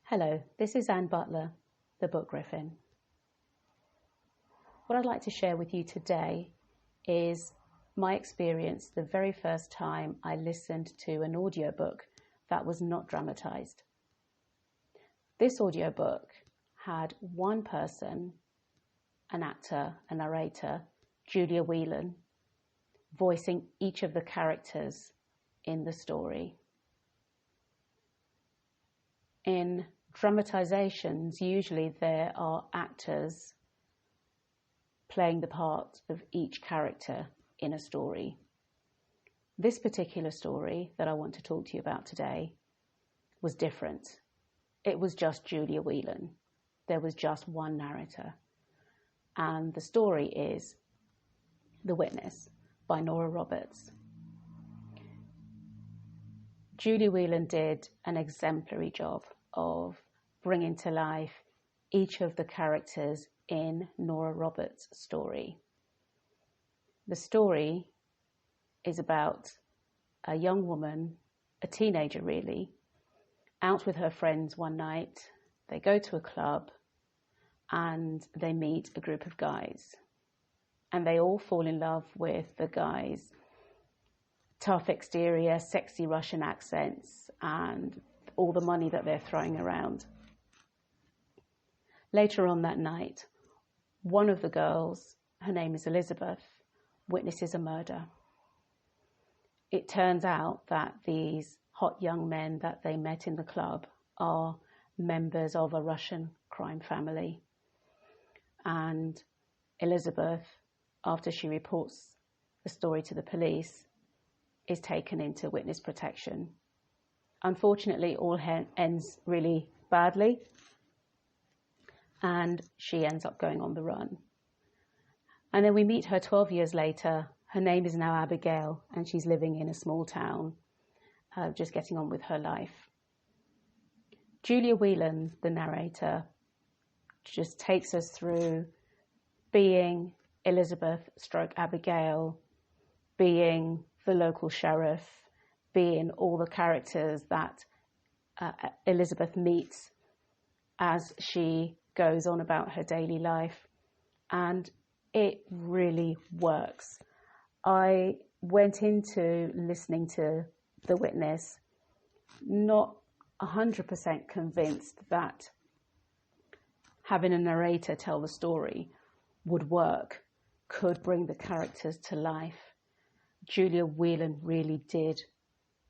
Hello, this is Anne Butler, the Book Griffin. What I'd like to share with you today is my experience the very first time I listened to an audiobook that was not dramatised. This audiobook had one person, an actor, a narrator, Julia Whelan, voicing each of the characters in the story. In dramatisations, usually there are actors playing the part of each character in a story. This particular story that I want to talk to you about today was different. It was just Julia Whelan. There was just one narrator. And the story is The Witness by Nora Roberts. Julia Whelan did an exemplary job of bringing to life each of the characters in Nora Roberts' story. The story is about a young woman, a teenager really, out with her friends one night. They go to a club and they meet a group of guys. And they all fall in love with the guys' tough exterior, sexy Russian accents, and all the money that they're throwing around. Later on that night, one of the girls, her name is Elizabeth, witnesses a murder. It turns out that these hot young men that they met in the club are members of a Russian crime family. And Elizabeth, after she reports the story to the police, is taken into witness protection. Unfortunately, all ends really badly, and she ends up going on the run. And then we meet her 12 years later. Her name is now Abigail, and she's living in a small town, just getting on with her life. Julia Whelan, the narrator, just takes us through being Elizabeth / Abigail, being the local sheriff, being all the characters that Elizabeth meets as she goes on about her daily life. And it really works. I went into listening to The Witness not 100% convinced that having a narrator tell the story would work, could bring the characters to life. Julia Whelan really did.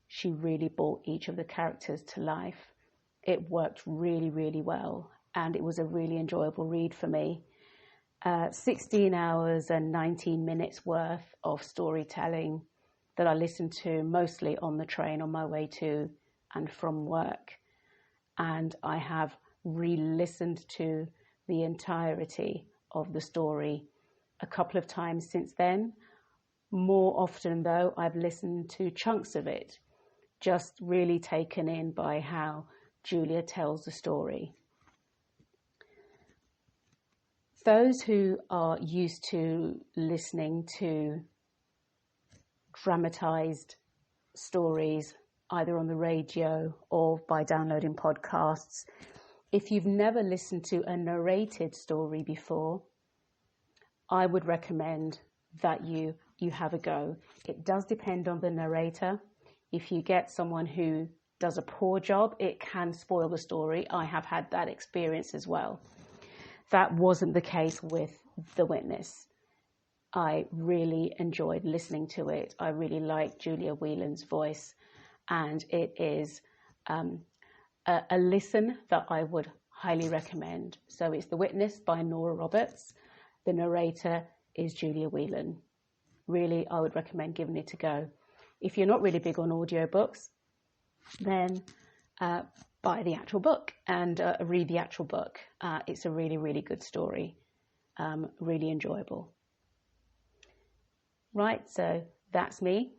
She really brought each of the characters to life. It worked really, really well, and it was a really enjoyable read for me. 16 hours and 19 minutes worth of storytelling that I listened to mostly on the train on my way to and from work. And I have re-listened to the entirety of the story a couple of times since then. More often though, I've listened to chunks of it, just really taken in by how Julia tells the story. Those who are used to listening to dramatised stories, either on the radio or by downloading podcasts, if you've never listened to a narrated story before, I would recommend that you have a go. It does depend on the narrator. If you get someone who does a poor job, it can spoil the story. I have had that experience as well. That wasn't the case with The Witness. I really enjoyed listening to it. I really like Julia Whelan's voice, and it is a listen that I would highly recommend. So it's The Witness by Nora Roberts. The narrator is Julia Whelan. Really, I would recommend giving it a go. If you're not really big on audiobooks, then buy the actual book and read the actual book. It's a really, really good story. Really enjoyable. Right, so that's me,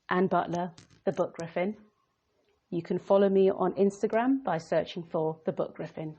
Anne Butler, the Book Griffin. You can follow me on Instagram by searching for the Book Griffin.